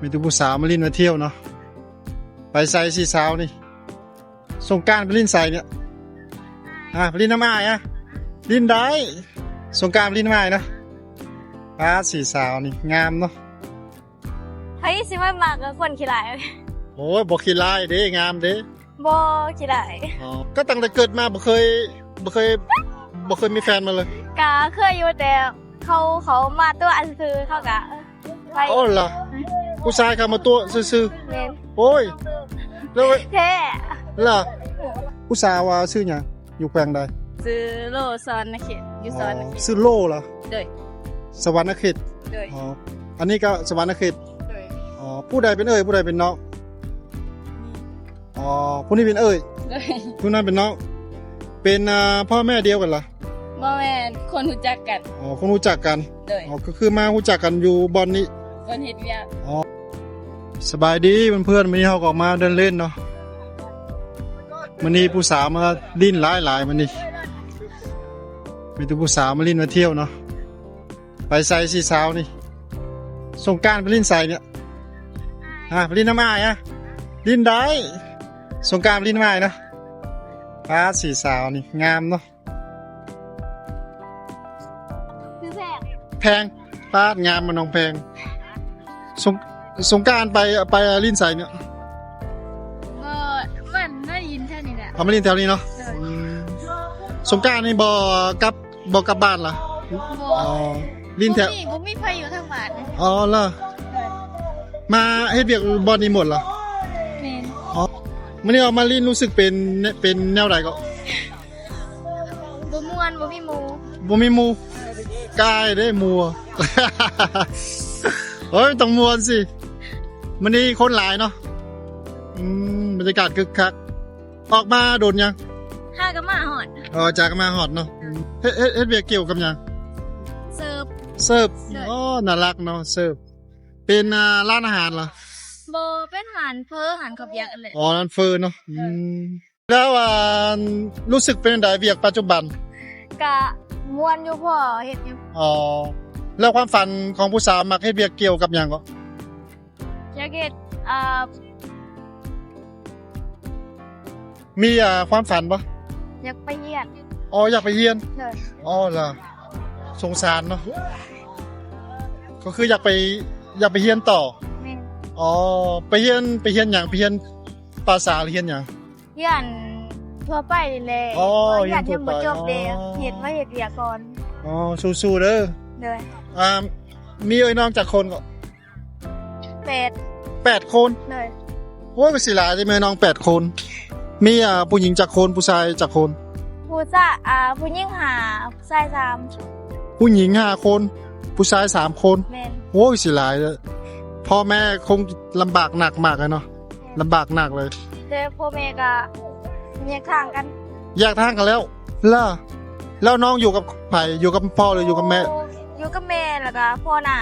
มีตัวผู้สาวมาลิ้นมาเที่ยวเนาะไปใส่สีสาวนี่สงกรานต์ไปลิ้นใส่เนี่ยไปลิ้นน้ำอ้ายลิ้นได้สงกรานต์ไปลิ้นน้ำอ้ายเนาะสีสาวนี่งามเนาะเฮ้ยสิไม่มากับคนขี้ร้าย โอ้ยบ่ขี้ลายเด้งามเด้บ่ขี้ร้ายก็ตั้งแต่เกิดมาบ่เคยมีแฟนมาเลยกะเคยอยู่แต่เขามาตัวอันซื้อเขากะไปโอ้ล่ะผู้ชายเข้ามาตัวซื่อเล่นโอ้ยแล้วแท้ล่ะผู้สาวว่าชื่อหยังอยู่แขวงใดซื้อโลซอนนะเขตอยู่ซอนนะเขตชื่อโลล่ะโดยสวรรณเขตโดยอันนี้ก็สวรรณเขตโดยผู้ใดเป็นเอ่ยผู้ใดเป็นน้องผู้นี้เป็นเอ่ยผู้นั้นเป็นน้องเป็นพ่อแม่เดียวกันล่ะบ่แม่นคนรู้จักกันคนรู้จักกันโดยก็คือมารู้จักกันอยู่บอนนี้คนเฮ็ดเวียกสบายดีเพื่อนๆวันนี้เฮาก็ออกมาเดินเล่นเนาะวันนี้ผู้สาวมาลิ้นหลายวันนี้มีตัวผู้สาวมาลิ้นมาเที่ยวเนาะไปใส่สีสาวนี่สงกรานต์ไปลิ้นใส่เนี่ยไปลิ้นน้ำอ้ายลิ้นได้สงกรานต์ไปลิ้นน้ำอ้ายเนาะสีสาวนี่งามเนาะคือแพงงามมันน้องแพงสงกรานต์ไปลิ้นใส่เนี่ยมันได้ยินแค่นี้แหละมาลิ้นแถวนี้เนาะสงกรานต์นี่บ่กลับบ้านล่ะลิ้นแถวบ่มีไผอยู่ทางบ้านล่ะมาเฮ็ดเวียกบ่นี่หมดเหรอแม่นมื้อนี้ออกมาลิ้นรู้สึกเป็นแนวใดก็บ่ม่วนบ่มีหมู่กายเด้มัว โอ้ยต้องมวนสิมื้อนี้คนหลายเนาะบรรยากาศคึกคักออกมาโดนยังข้าก็มาฮอดจากมาฮอดเนาะเฮ็ดเวียกเกี่ยวกับหยังเสิร์ฟน่ารักเนาะเสิร์ฟเป็นร้านอาหารเหรอบ่เป็นอาหารเฟออาหารข้าวเปียกอันเลยร้านเฟอเนาะแล้วรู้สึกเป็นจังได๋เวียกปัจจุบันก็ม่วนอยู่พ่อเฮ็ดอยู่แล้วความฝันของผู้สาวมักเฮ็ดเวียกเกี่ยวกับหยังก็อยากเฮ็ดมีความฝันบ่อยากไปเรียนอยากไปเรียนล่ะสงสารเนาะก็คืออยากไปเรียนต่อแม่ไปเรียนหยังไปเรียนภาษาหรือเรียนหยังเรียนทั่วไปนี่แหละเรียนยังบ่จบเด้เฮ็ดมาเฮ็ดเวียกก่อนสู้ๆเด้อมีเอ้ยน้องจักคนก็8คนเลยโอ้ยก็สิหลายได้แม่น้อง8คนมีผู้หญิงจักคนผู้ชายจักคนผู้หญิง5ผู้ชาย3ผู้หญิง5คนผู้ชาย3คนแม่นโอ้ยสิหลายเด้อพ่อแม่คงลำบากหนักมากเลยเนาะลำบากหนักเลยแต่พ่อแม่ก็แยกทางกันแล้วแล้วน้องอยู่กับไผอยู่กับพ่อหรืออยู่กับแม่อยู่กับแม่แล้วก็พ่อหน้า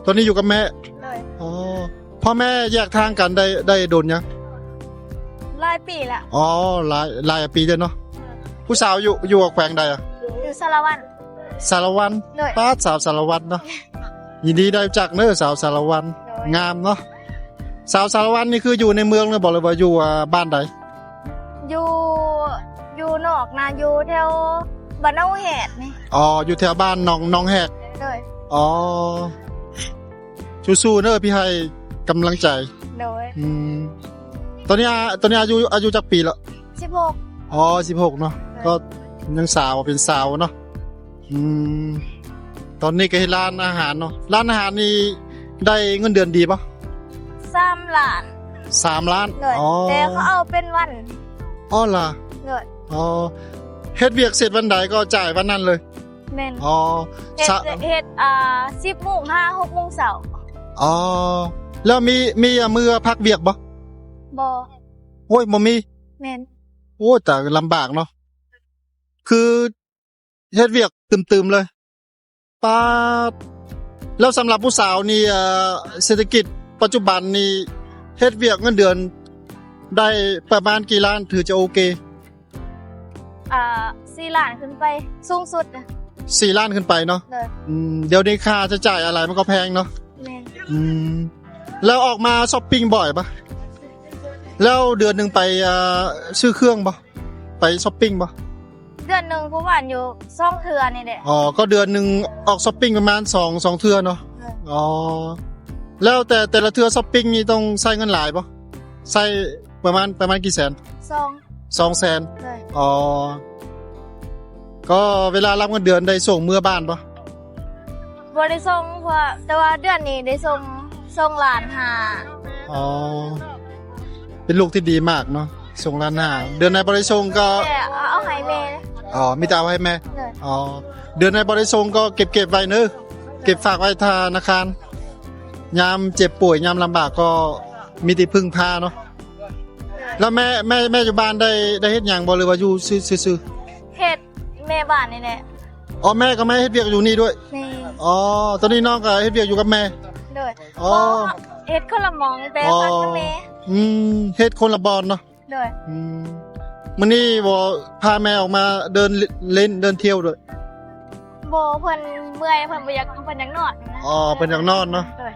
ตอนนี้อยู่กับแม่เลยพ่อแม่แยกทางกันได้โดนยังหลายปีละหลายปีแล้วเนาะผู้สาวอยู่กับแขวงใดอยู่สารวัตรป้าสาวสารวัตรเนาะยินดีได้จักเด้อสาวสารวัตรงามเนาะสาวสารวัตรนี่คืออยู่ในเมืองเลยบอกเลยว่าอยู่บ้านใดอยู่นอกนะอยู่แถวบ้านน้องแหกนี่อยู่แถวบ้านน้องแหกเลยสู้ๆเด้อพี่ให้กำลังใจเลยตอนนี้อายุจักปีแล้ว16 16เนาะก็ยังสาวเป็นสาวเนาะตอนนี้ก็เฮ็ดร้านอาหารเนาะร้านอาหารนี่ได้เงินเดือนดีป่ะ3 ล้านแต่เขาเอาเป็นวันล่ะเฮ็ดเวียกเสร็จวันใดก็จ่ายวันนั้นเลยแม่นเฮ็ด10:00 น 6:00 นเช้าแล้วมีมื้อพักเวียกบ่โอ้ยบ่มีแม่นโอ้แต่ลำบากเนาะคือเฮ็ดเวียกตึมๆเลยป้าแล้วสำหรับผู้สาวนี่เศรษฐกิจปัจจุบันนี่เฮ็ดเวียกเงินเดือนได้ประมาณกี่ล้านถือจะโอเค4 ล้านขึ้นไปสูงสุด4 ล้านขึ้นไปเนาะเดี๋ยวนี้ค่าจะจ่ายอะไรมันก็แพงเนาะ อืมแล้วออกมาช้อปปิ้งบ่อยปะแล้วเดือนหนึ่งไปซื้อเครื่องปะไปช้อปปิ้งปะ เดือนหนึ่งผู้บ้านอยู่2 เทื่อนี่แหละ อ๋อก็เดือนหนึ่งออกช้อปปิ้งประมาณสองเทื่อเนาะอ๋อแล้วแต่ละเทื่อช้อปปิ้งนี่ต้องใช้เงินหลายปะใช้ประมาณกี่แสน 200,000 เลย อ๋อก็เวลารับเงินเดือนได้ส่งเมื่อบ้านปะ บ่ได้ส่งเพราะแต่ว่าเดือนนี้ได้ส่งหลานหา อ๋อเป็นลูกที่ดีมากเนาะส่งล้านหน้าเดือนในบริส่งก็ แต่เอาให้แม่ อ๋อมีแต่เอาให้แม่ เลย อ๋อเดือนในบริส่งก็เก็บไว้เนอะเก็บฝากไว้ธนาคารยามเจ็บป่วยยามลำบากก็มีที่พึ่งพาเนาะแล้วแม่อยู่บ้านได้เฮ็ดหยังบ่หรือว่าอยู่ซื่อ เฮ็ดแม่บ้านนี่แหละ ๆอ๋อแม่ก็ไม่เฮ็ดเวียกอยู่นี่ด้วย นี่ อ๋อตอนนี้น้องก็เฮ็ดเวียกอยู่กับแม่ เลย อ๋อ เฮ็ดคนละหมองแต่พักกับแม่ เฮ็ดคนละบอลเนาะ เลย มื้อนี้บ่พาแม่ออกมาเดินเล่นเดินเที่ยวด้วย บ่เพิ่นเมื่อยเพิ่นบ่อยากเพิ่นอยากนอนนะ อ๋อเป็นอยากนอนเนาะ เลย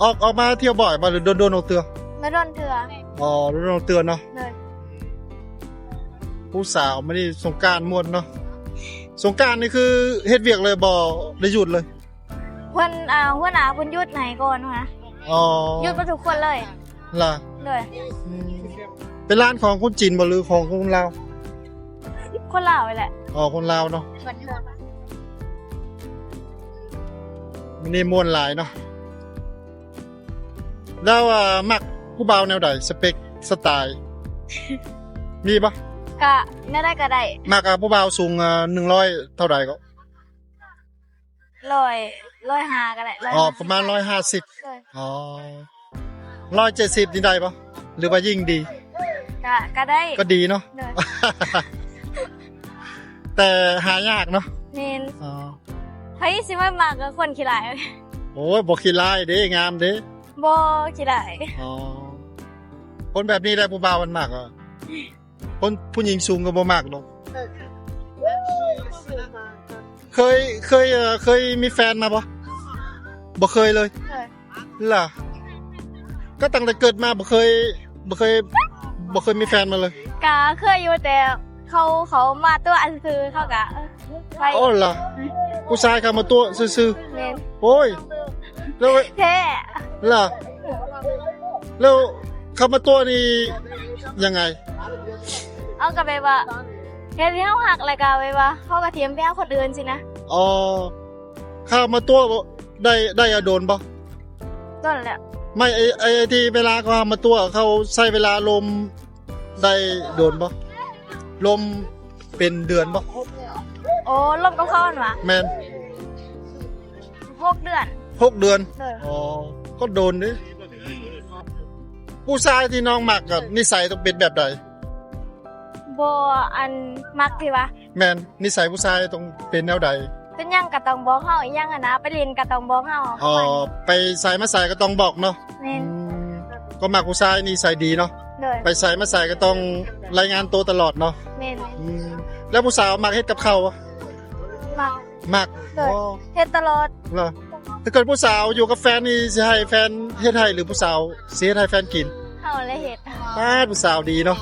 ออกมาเที่ยวบ่อยบ่หรือโดนออกเตือ มาโดนเถื่อ อ๋อโดนออกเตือนเนาะ เลย ผู้สาวไม่ได้สงกรานต์ม่วนเนาะสงกรานต์นี่คือเฮ็ดเวียกเลยบ่ได้หยุดเลย เพิ่นหัวหน้าเพิ่นหยุดให้ก่อนนะ อ๋อ หยุดบ่ทุกคนเลย ล่ะ เลย เป็นร้านของคนจีนบ่หรือของคนลาว คนลาวนี่แหละ อ๋อคนลาวเนาะ บัดเถื่อ มันนี่ม่วนหลายเนาะแล้วมักผู้บ่าวแนวใดสเปคสไตล์ มีปะ ก็แน่ได้ก็ได้ มักผู้บ่าวสูง100เท่าใดก็ 100 ก็ได้ อ๋อประมาณ150 เลย อ๋อ170นี่ได้ปะหรือว่ายิ่งดี ก็ได้ ก็ดีเนาะ เลย แต่หายากเนาะ แม่น อ๋อ ไผสิมามากกับคนขี้หลาย โอ้ยบ่ขี้ร้ายเด้งามเด้ บ่ขี้หลาย อ๋อคนแบบนี้ได้ผู้บ่าวมันมากอ่ะคนผู้หญิงสูงก็บ่มากหรอกเคยมีแฟนมาปะบ่เคยเลย เลย ล่ะก็ตั้งแต่เกิดมาบ่เคยมีแฟนมาเลย ก็เคยอยู่แต่เขามาตัวอันคือเขาก็ไป โอ้ล่ะผู้ชายเข้ามาตัวซื่อ แม่น ๆโอ้ยแล้ว แท้ ล่ะแล้วเข้ามาตัวนี่ยังไง เอาก็แบบว่าเฮ็ดให้เฮาหักแล้วก็แบบว่าเขาก็เทียมไปหาคนอื่นสินะ อ๋อเข้ามาตัวได้อะโดนปะ ต้นแหละ ไม่ไอ้ที่เวลาเขามาตัวเขาใช้เวลาลมได้โดนปะลมเป็นเดือนปะ โอ้ลมกับเขาหั่นวะ แมน 6 เดือน 6 เดือน เลย อ๋อก็โดนดิผู้ชายที่น้องมักกับนิสัยต้องเป็นแบบใด บ่อันมักที่ว่า แมนนิสัยผู้ชายต้องเป็นแนวใด เป็นหยังก็ต้องบอกเฮาอีหยังอะนะไปเรียนก็ต้องบอกเฮา อ๋อไปใส่มาใส่ก็ต้องบอกเนาะ แม่น ก็มักผู้ชายนิสัยดีเนาะ เลย ไปใส่มาใส่ก็ต้องรายงานตัวตลอดเนาะ แม่น แล้วผู้สาวมักเฮ็ดกับข้าวปะ มัก มัก เลย อ๋อ เฮ็ดตลอด เหรอถ้าเกิดผู้สาวอยู่กับแฟนนี่จะให้แฟนเฮ็ดให้หรือผู้สาวเสียให้แฟนกิน เฮาเลยเฮ็ด ป้าดผู้สาวดีเนาะ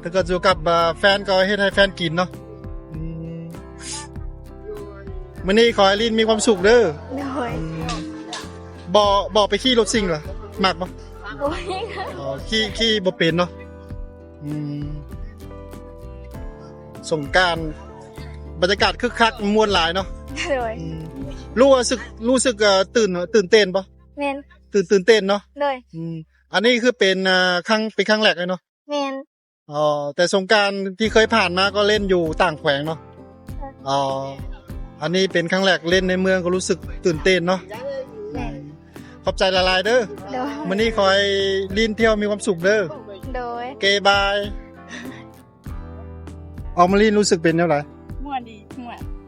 ถ้าเกิดอยู่กับแฟนก็เฮ็ดให้แฟนกินเนาะมื้อนี้ขอให้ลินมีความสุขเด้อ โดย บ่ไปขี่รถซิ่งเหรอมักบ่ โอ้ย อ๋อขี่บ่เป็นเนาะสงกรานต์บรรยากาศคึกคักม่วนหลายเนาะ โดย รู้สึกตื่นเต้นปะ แม่น ตื่นเต้นเนาะ โดย อันนี้คือเป็นครั้งแรกเลยเนาะ แม่น อ๋อแต่สงกรานต์ที่เคยผ่านมาก็เล่นอยู่ต่างแขวงเนาะอ๋ออันนี้เป็นครั้งแรกเล่นในเมืองก็รู้สึกตื่นเต้นเนาะ แม่น ขอบใจละลายเด้อ โดย วันนี้ขอให้ลินเที่ยวมีความสุขเด้อ โดย เกบายออกมาลินรู้สึกเป็นยังไง ม่วนดี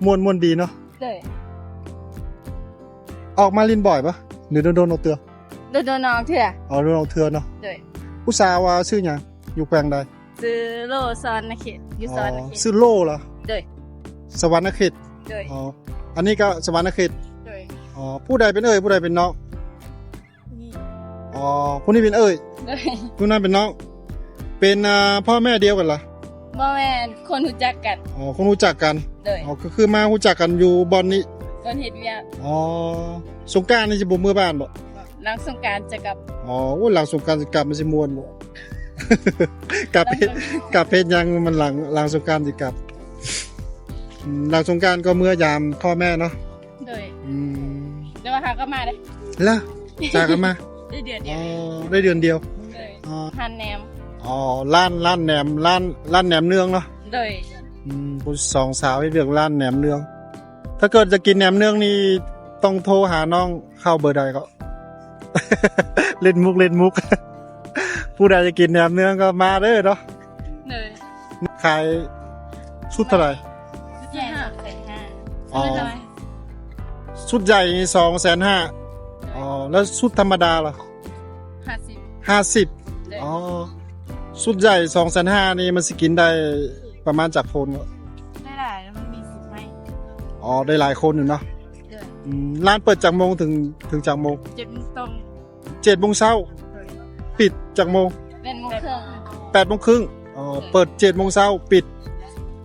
ม่วน ม่วนดีเนาะ โดย ออกมาลินบ่อยปะหรือโดนเอาเตือ โดนน้องเถื่อ อ๋อโดนเอาเตือเนาะ โดย ผู้สาวว่าชื่อหยังอยู่แขวงใด ซื้อโลซอนนะเขตอยู่ซอนนะเขต ชื่อโลเหรอ โดย สวรรณเขต โดย อ๋อ อันนี้ก็สวรรณเขต โดย อ๋อผู้ใดเป็นเอ่ยผู้ใดเป็นน้อง นี่ อ๋อผู้นี้เป็นเอ่ย โดย ผู้นั้นเป็นน้องเป็นพ่อแม่เดียวกันเหรอ บ่แม่นคนรู้จักกัน อ๋อคงรู้จักกัน โดย อ๋อก็คือมารู้จักกันอยู่บอนนี้ ก่อนเฮ็ดเวียก อ๋อสงกรานต์นี่จะบ่มือบ้านบ่ หลังสงกรานต์จะกลับ อ๋อโอ้หลังสงกรานต์สิกลับมันสิม่วนบ่ กลับเพชรกลับเพชรยังมันหลังสงกรานต์สิกลับหลังสงกรานต์ก็เมื่อยามพ่อแม่เนาะ โดย อืม เดี๋ยวว่าหาก็มาเด้ แล้วจากกันมา ได้เดือนเดี อ๋ ย อ ว ได้เดือนเดียว โดย อ๋อ หันแหนม อ๋อร้านแหนมร้านแหนมเนืองเนาะ โดย ผู้สองสาวให้เลือกร้านแหนมเนือง ถ้าเกิดจะกินแหนมเนืองนี่ต้องโทรหาน้องเข้าเบอร์ใดก็ เล่นมุก ผู้ใดจะกินแหนมเนืองก็มาเด้อเนาะ โดย ขายชุดเท่าไหร่ ใหญ่5แสน อ๋อ 5น้อย ชุดใหญ่250,000อ๋อแล้วชุดธรรมดาล่ะ 50 50 โดย อ๋อชุดใหญ่250,000นี่มันสิกินได้ประมาณจากคนก็ ได้หลายแล้วมันมี10ไหม อ๋อได้หลายคนอยู่เนาะ โดย ร้านเปิดจากโมงถึงจากโมง 7 ตรง 7 โมงเช้า โดย ปิดจากโมง เป็นโมงครึ่ง 8 โมงครึ่งอ๋อเปิด7 โมงเช้าปิด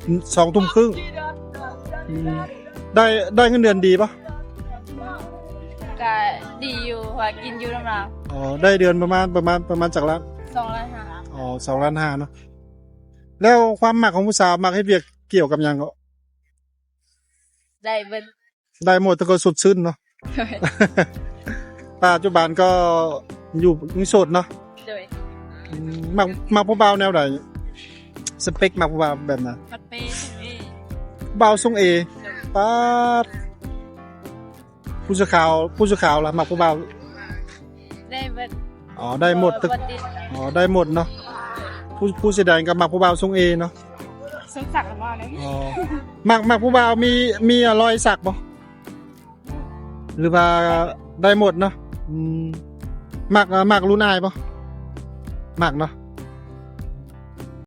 2 ทุ่มครึ่งได้เงินเดือนดีปะ ก็ดีอยู่ว่ากินอยู่น้ำลาว อ๋อได้เดือนประมาณจากร้าน 2ล้านห้า อ๋อ2.5 ล้านเนาะแล้วความหมักของผู้สาวหมักให้เวียกเกี่ยวกับหยังก็ ได้เบิด ได้หมดแต่ก็สดชื่นเนาะ โดย ปัจจุบันก็อยู่ยังโสดเนาะ โดย มักผู้บ่าวแนวใดสเปคมักผู้บ่าวแบบไหน ปัดเป้ถึงเอ บ่าวทรงเอป๊าดผู้สื่อข่าวล่ะมักผู้บ่าว ได้เบิด อ๋อได้หมดตึก บ่ติด อ๋อได้หมดเนาะผู้แสดงก็มักผู้บ่าวทรงเอเนาะ สงสักมาเลย อ๋อมักผู้บ่าวมีรอยสักบ่หรือว่าได้หมดเนาะมักรุ่นอายบ่มักเนาะ